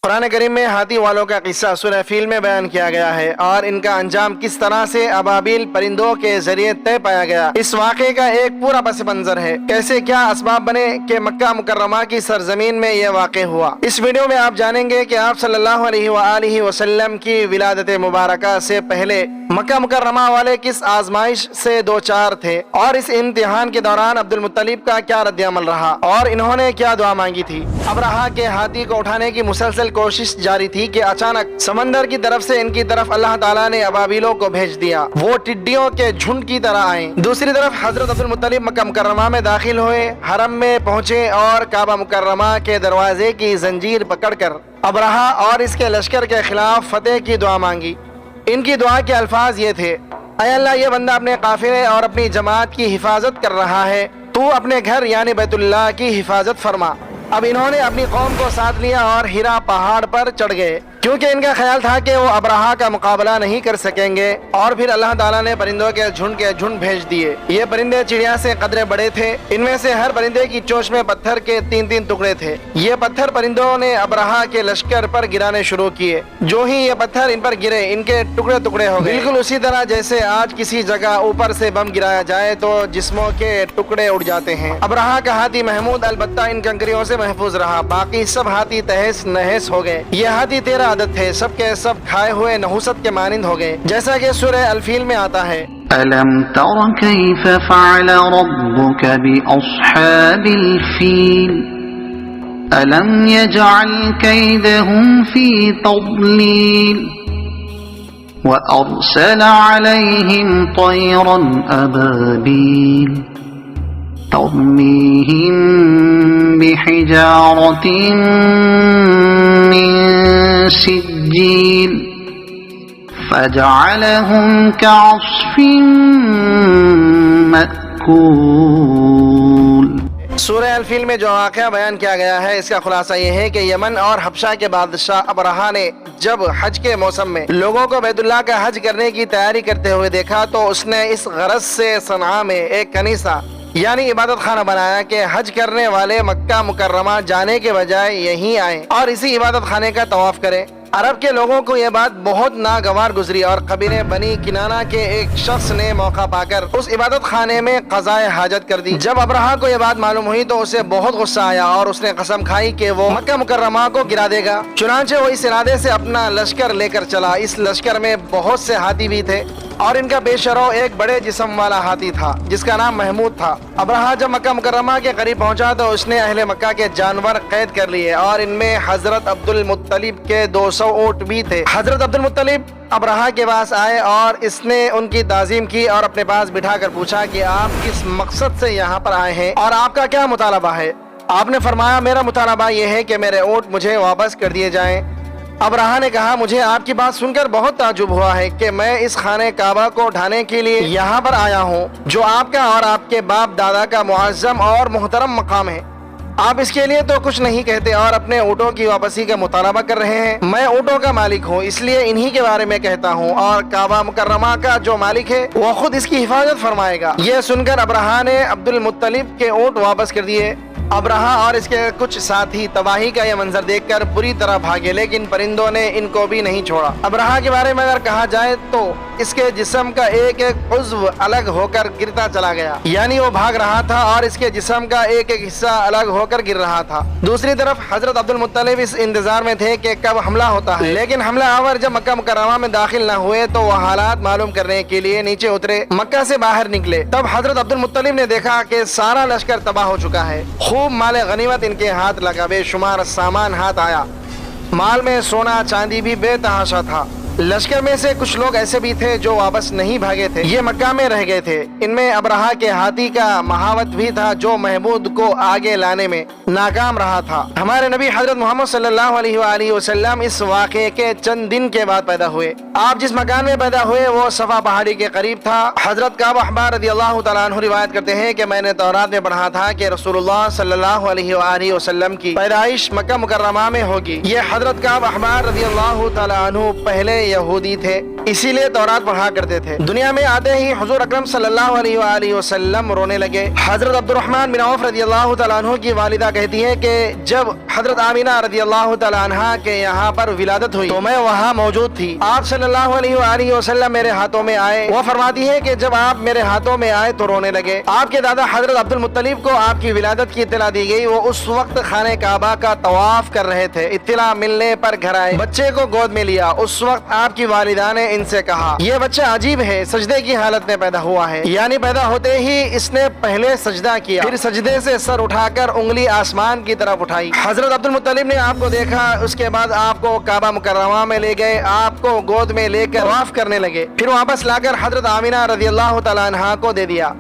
قرآن کریم میں ہاتھی والوں کا قصہ سورہ فیل میں بیان کیا گیا ہے اور ان کا انجام کس طرح سے ابابیل پرندوں کے ذریعے طے پایا گیا۔ اس واقعے کا ایک پورا پس منظر ہے، کیسے کیا اسباب بنے کہ مکہ مکرمہ کی سرزمین میں یہ واقع ہوا۔ اس ویڈیو میں آپ جانیں گے کہ آپ صلی اللہ علیہ وآلہ وسلم کی ولادت مبارکہ سے پہلے مکہ مکرمہ والے کس آزمائش سے دوچار تھے، اور اس امتحان کے دوران عبد المطلب کا کیا رد عمل رہا اور انہوں نے کیا دعا مانگی تھی۔ ابرہہ کے ہاتھی کو اٹھانے کی مسلسل کوشش جاری تھی کہ اچانک سمندر کی طرف سے ان کی طرف اللہ تعالیٰ نے ابابیلوں کو بھیج دیا، وہ ٹڈیوں کے جھنڈ کی طرح آئیں۔ دوسری طرف حضرت عبد المطلب مکہ مکرمہ میں داخل ہوئے، حرم میں پہنچے اور کعبہ مکرمہ کے دروازے کی زنجیر پکڑ کر ابرہہ اور اس کے لشکر کے خلاف فتح کی دعا مانگی۔ ان کی دعا کے الفاظ یہ تھے: اے اللہ، یہ بندہ اپنے قافلے اور اپنی جماعت کی حفاظت کر رہا ہے، تو اپنے گھر یعنی بیت اللہ کی حفاظت فرما۔ اب انہوں نے اپنی قوم کو ساتھ لیا اور ہیرا پہاڑ پر چڑھ گئے، کیونکہ ان کا خیال تھا کہ وہ ابرہہ کا مقابلہ نہیں کر سکیں گے، اور پھر اللہ تعالیٰ نے پرندوں کے جھنڈ بھیج دیے۔ یہ پرندے چڑیا سے قدرے بڑے تھے، ان میں سے ہر پرندے کی چونچ میں پتھر کے 3 ٹکڑے تھے۔ یہ پتھر پرندوں نے ابرہہ کے لشکر پر گرانے شروع کیے۔ جو ہی یہ پتھر ان پر گرے، ان کے ٹکڑے ٹکڑے ہو گئے، بالکل اسی طرح جیسے آج کسی جگہ اوپر سے بم گرایا جائے تو جسموں کے ٹکڑے اڑ جاتے ہیں۔ ابرہہ کا ہاتھی محمود البتہ ان کنکریوں سے محفوظ رہا، باقی سب ہاتھی تہس نہس ہو گئے۔ یہ ہاتھی 13 عدد تھے، سب کے سب کھائے ہوئے نحوست کے مانند ہو گئے، جیسا کہ سورہ الفیل میں آتا ہے: أَلَمْ تَرَ كَيْفَ فَعَلَ رَبُّكَ بِأَصْحَابِ الْفِيلِ أَلَمْ يَجْعَلْ كَيْدَهُمْ فِي تَضْلِيلٍ وَأَرْسَلَ عَلَيْهِمْ طَيْرًا أَبَابِيلَ تَرْمِيهِمْ بِحِجَارَةٍ مِّن سِجِّيلٍ فَجَعَلَهُمْ كَعَصْفٍ مَّأْكُولٍ۔ سورہ الفیل میں جو واقعہ بیان کیا گیا ہے، اس کا خلاصہ یہ ہے کہ یمن اور حبشہ کے بادشاہ ابرہہ نے جب حج کے موسم میں لوگوں کو بیت اللہ کا حج کرنے کی تیاری کرتے ہوئے دیکھا تو اس نے اس غرض سے صنعاء میں ایک کنیسہ یعنی عبادت خانہ بنایا کہ حج کرنے والے مکہ مکرمہ جانے کے بجائے یہیں آئیں اور اسی عبادت خانے کا طواف کریں۔ عرب کے لوگوں کو یہ بات بہت ناگوار گزری اور قبیلے بنی کنانہ کے ایک شخص نے موقع پا کر اس عبادت خانے میں قضائے حاجت کر دی۔ جب ابرہہ کو یہ بات معلوم ہوئی تو اسے بہت غصہ آیا اور اس نے قسم کھائی کہ وہ مکہ مکرمہ کو گرا دے گا۔ چنانچہ وہ اس ارادے سے اپنا لشکر لے کر چلا۔ اس لشکر میں بہت سے ہاتھی بھی تھے اور ان کا پیش رو ایک بڑے جسم والا ہاتھی تھا جس کا نام محمود تھا۔ ابرہہ جب مکہ مکرمہ کے قریب پہنچا تو اس نے اہل مکہ کے جانور قید کر لیے اور ان میں حضرت عبد المطلب کے 200 اونٹ بھی تھے۔ حضرت عبد المطلب ابرہہ کے پاس آئے اور اس نے ان کی تعظیم کی اور اپنے پاس بٹھا کر پوچھا کہ آپ کس مقصد سے یہاں پر آئے ہیں اور آپ کا کیا مطالبہ ہے؟ آپ نے فرمایا: میرا مطالبہ یہ ہے کہ میرے اونٹ مجھے واپس کر دیے جائیں۔ ابرہہ نے کہا: مجھے آپ کی بات سن کر بہت تعجب ہوا ہے کہ میں اس خانہ کعبہ کو ڈھانے کے لیے یہاں پر آیا ہوں جو آپ کا اور آپ کے باپ دادا کا معظم اور محترم مقام ہے۔ آپ اس کے لیے تو کچھ نہیں کہتے اور اپنے اونٹوں کی واپسی کا مطالبہ کر رہے ہیں۔ میں اونٹوں کا مالک ہوں، اس لیے انہی کے بارے میں کہتا ہوں، اور کعبہ مکرمہ کا جو مالک ہے وہ خود اس کی حفاظت فرمائے گا۔ یہ سن کر ابرہہ نے عبد المطلب کے اونٹ واپس کر دیے۔ ابرہہ اور اس کے کچھ ساتھی تباہی کا یہ منظر دیکھ کر بری طرح بھاگے، لیکن پرندوں نے ان کو بھی نہیں چھوڑا۔ ابرہہ کے بارے میں اگر کہا جائے تو اس کے جسم کا ایک ایک عضو الگ ہو کر گرتا چلا گیا، یعنی وہ بھاگ رہا تھا اور اس کے جسم کا ایک ایک حصہ الگ ہو کر گر رہا تھا۔ دوسری طرف حضرت عبد المطلب اس انتظار میں تھے کہ کب حملہ ہوتا ہے، لیکن حملہ آور جب مکہ مکرمہ میں داخل نہ ہوئے تو وہ حالات معلوم کرنے کے لیے نیچے اترے، مکہ سے باہر نکلے۔ تب حضرت عبد المطلب نے دیکھا کہ سارا لشکر تباہ ہو چکا ہے، خوب مال غنیمت ان کے ہاتھ لگا، بے شمار سامان ہاتھ آیا، مال میں سونا چاندی بھی بے تحاشا تھا۔ لشکر میں سے کچھ لوگ ایسے بھی تھے جو واپس نہیں بھاگے تھے، یہ مکہ میں رہ گئے تھے۔ ان میں ابرہہ کے ہاتھی کا مہاوت بھی تھا جو محمود کو آگے لانے میں ناکام رہا تھا۔ ہمارے نبی حضرت محمد صلی اللہ علیہ وآلہ وسلم اس واقعے کے چند دن کے بعد پیدا ہوئے۔ آپ جس مکان میں پیدا ہوئے وہ صفا پہاڑی کے قریب تھا۔ حضرت کعب احبار رضی اللہ تعالیٰ عنہ روایت کرتے ہیں کہ میں نے تورات میں پڑھا تھا کہ رسول اللہ صلی اللہ علیہ وآلہ وسلم کی پیدائش مکہ مکرمہ میں ہوگی۔ یہ حضرت کعب احبار رضی اللہ تعالیٰ عنہ پہلے یہودی تھے इसी लिए तौरात पढ़ा करते थे। दुनिया में आते ही हुजूर अकरम सल्लल्लाहु अलैहि वसल्लम रोने लगे। हजरत अब्दुर्रहमान बिन औफ रदियल्लाहु तआला अन्हु की वालिदा कहती है कि जब हजरत आमिना रदियल्लाहु तआला अन्हा के यहाँ पर विलादत हुई तो मैं वहाँ मौजूद थी। आप सल्लल्लाहु अलैहि वसल्लम मेरे हाथों में आए। वो फरमाती है कि जब आप मेरे हाथों में आए तो रोने लगे। आपके दादा हजरत अब्दुल मुत्तलिब को आपकी विलादत की इत्तला दी गई। वो उस वक्त खाने काबा का तवाफ कर रहे थे। इत्तला मिलने पर घर आए, बच्चे को गोद में लिया। उस वक्त आपकी वालिदा ने इनसे कहा, ये बच्चा अजीब है, सजदे की हालत में पैदा हुआ है। यानी पैदा होते ही इसने पहले सजदा किया, फिर सजदे से सर उठाकर उंगली आसमान की तरफ उठाई। हजरत अब्दुल मुत्तलिब ने आपको देखा, उसके बाद आपको काबा मुकर्रमा में ले गए, आपको गोद में लेकर तवाफ करने लगे। फिर वापस लाकर हजरत आमिना रज़ियल्लाहु तआला अन्हा को दे दिया।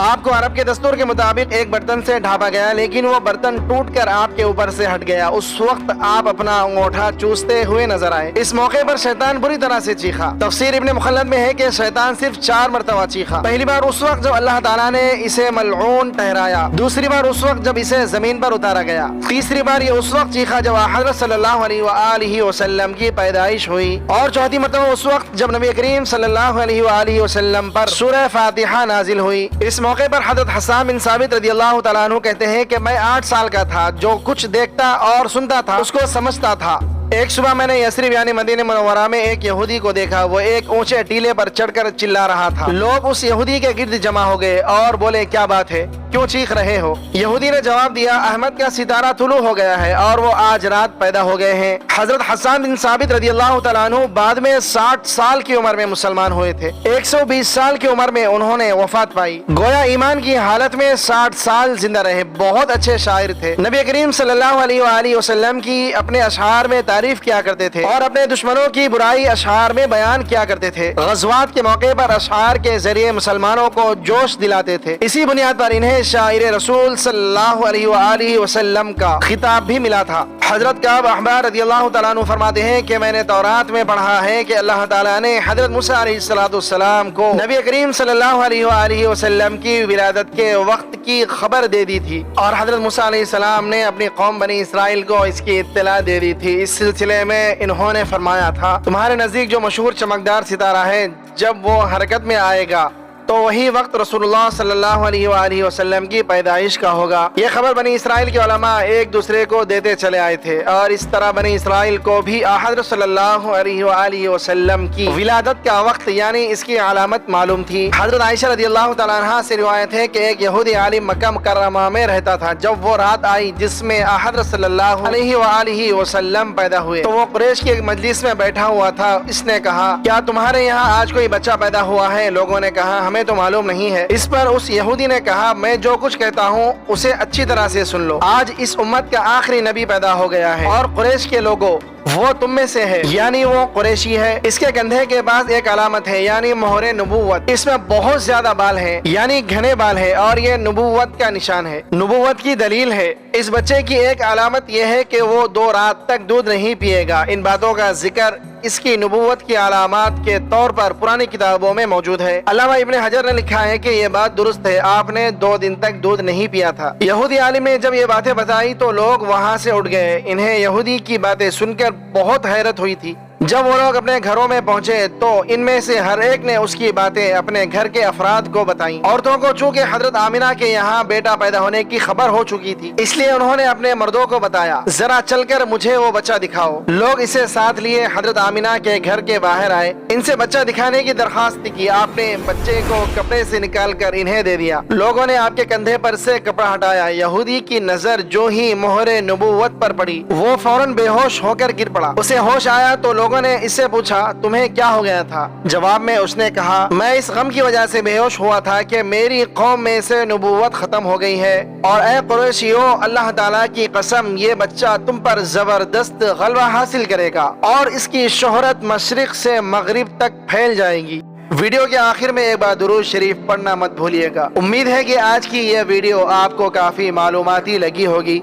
आपको अरब के दस्तूर के मुताबिक एक बर्तन से ढापा गया, लेकिन वो बर्तन टूटकर आपके ऊपर से हट गया। उस वक्त आप अपना अंगूठा चूसते हुए नजर आए। इस मौके पर शैतान बुरी तरह से चीखा। तफसीर इब्ने मुखल्लद में है कि शैतान सिर्फ 4 मरतबा चीखा। पहली बार उस वक्त जब अल्लाह ताला ने इसे मलऊन ठहराया, दूसरी बार उस वक्त जब इसे जमीन पर उतारा गया, तीसरी बार ये उस वक्त चीखा जब हज़रत सल्लल्लाहु अलैहि वसल्लम की पैदाइश हुई, और चौथी मरतबा उस वक्त जब नबी करीम सल्लल्लाहु अलैहि वसल्लम पर सूरह फातिहा नाजिल हुई। इस मौके पर हज़रत हस्सान बिन साबित रदियल्लाहु तआला अन्हु कहते हैं कि मैं 8 साल का था। जो कुछ देखता और सुनता था उसको समझता था। एक सुबह मैंने यस्रिब यानी मदीने मुनव्वरा में एक यहूदी को देखा। वो एक ऊंचे टीले पर चढ़कर चिल्ला रहा था। लोग उस यहूदी के गिर्द जमा हो गए और बोले, क्या बात है, क्यों चीख रहे हो? यहूदी ने जवाब दिया, अहमद का सितारा तुलू हो गया है और वो आज रात पैदा हो गए हैं। हजरत हस्सान बिन साबित रदियल्लाहु तआला अन्हु बाद में 60 साल की उम्र में मुसलमान हुए थे। 120 साल की उम्र में उन्होंने वफात पाई। गोया ईमान की हालत में 60 साल जिंदा रहे। बहुत अच्छे शायर थे। नबी करीम सल्लल्लाहु अलैहि वसल्लम की अपने अशआर में तारीफ किया करते थे और अपने दुश्मनों की बुराई अशआर में बयान किया करते थे। गज़वात के मौके पर अशआर के जरिए मुसलमानों को जोश दिलाते थे। इसी बुनियाद पर इन्हें शायर रसूल सल्लल्लाहु अलैहि वसल्लम का खिताब भी मिला था। हजरत काब अहबार रज़ियल्लाहु तआला अन्हु फरमाते हैं कि मैंने तौरात में पढ़ा है कि अल्लाह ताला ने हजरत मूसा अलैहिस्सलाम को नबी करीम सल्लल्लाहु अलैहि वसल्लम की विलादत के वक्त की खबर दे दी थी और हजरत मूसा अलैहिस्सलाम ने अपनी कौम बनी इसराइल को इसकी इत्तला दे दी थी। इस सिलसिले में इन्होंने फरमाया था, तुम्हारे नजदीक जो मशहूर चमकदार सितारा है, जब वो हरकत में आएगा तो वही वक्त रसूलुल्लाह सल्लल्लाहु अलैहि वसल्लम की पैदाइश का होगा। ये खबर बनी इसराइल के उलमा एक दूसरे को देते चले आए थे और इस तरह बनी इसराइल को भी हज़रत सल्लल्लाहु अलैहि वसल्लम की विलादत का वक्त यानी इसकी अलामत मालूम थी। हजरत आयशा रज़ियल्लाहु तआला अन्हा से रिवायत है कि एक यहूदी आलिम मक्का मुकर्रमा में रहता था। जब वो रात आई जिसमें हजरत सल्लल्लाहु अलैहि वसल्लम पैदा हुए तो वो कुरैश की एक मजलिस में बैठा हुआ था। इसने कहा, क्या तुम्हारे यहाँ आज कोई बच्चा पैदा हुआ है? लोगों ने कहा, हमें तो मालूम नहीं है। इस पर उस यहूदी ने कहा, मैं जो कुछ कहता हूँ उसे अच्छी तरह से सुन लो। आज इस उम्मत का आखिरी नबी पैदा हो गया है और कुरैश के लोगों वो तुम में से है, यानी वो कुरैशी है। इसके कंधे के पास एक अलामत है यानी मोहरे नबूवत। इसमें बहुत ज्यादा बाल है यानी घने बाल है और ये नबूवत का निशान है, नबूवत की दलील है। इस बच्चे की एक अलामत यह है कि वो 2 रात तक दूध नहीं पिएगा। इन बातों का जिक्र इसकी नबूवत की अलामात के तौर पर पुरानी किताबों में मौजूद है। अल्लामा इब्ने हजर ने लिखा है कि ये बात दुरुस्त है, आपने 2 दिन तक दूध नहीं पिया था। यहूदी आलिम ने जब ये बातें बताई तो लोग वहाँ से उठ गए। इन्हें यहूदी की बातें सुनकर बहुत हैरत हुई थी। जब वो लोग अपने घरों में पहुंचे तो इनमें से हर एक ने उसकी बातें अपने घर के अफराद को बताई। औरतों को चूंकि हजरत आमिना के यहाँ बेटा पैदा होने की खबर हो चुकी थी, इसलिए उन्होंने अपने मर्दों को बताया, जरा चलकर मुझे वो बच्चा दिखाओ। लोग इसे साथ लिए हजरत आमिना के घर के बाहर आए। इनसे बच्चा दिखाने की दरखास्त की। आपने बच्चे को कपड़े से निकाल कर इन्हें दे दिया। लोगों ने आपके कंधे पर से कपड़ा हटाया। यहूदी की नजर जो ही मोहरे नबूवत पर पड़ी वो फौरन बेहोश होकर गिर पड़ा। उसे होश आया तो लोगों ने इससे पूछा, तुम्हें क्या हो गया था? जवाब में उसने कहा, मैं इस गम की वजह से बेहोश हुआ था कि मेरी कौम में से नबूवत खत्म हो गई है और ऐ कुरैशियों, अल्लाह ताला की कसम, ये बच्चा तुम पर जबरदस्त गलबा हासिल करेगा और इसकी शोहरत मशरिक से मगरिब तक फैल जाएगी। वीडियो के आखिर में एक बार दुरूद शरीफ पढ़ना मत भूलिएगा। उम्मीद है कि आज की यह वीडियो आपको काफी मालूमाती लगी होगी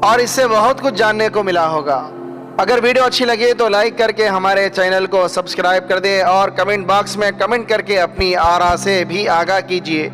और इससे बहुत कुछ जानने को मिला होगा। अगर वीडियो अच्छी लगे तो लाइक करके हमारे चैनल को सब्सक्राइब कर दें और कमेंट बॉक्स में कमेंट करके अपनी आरा से भी आगाह कीजिए।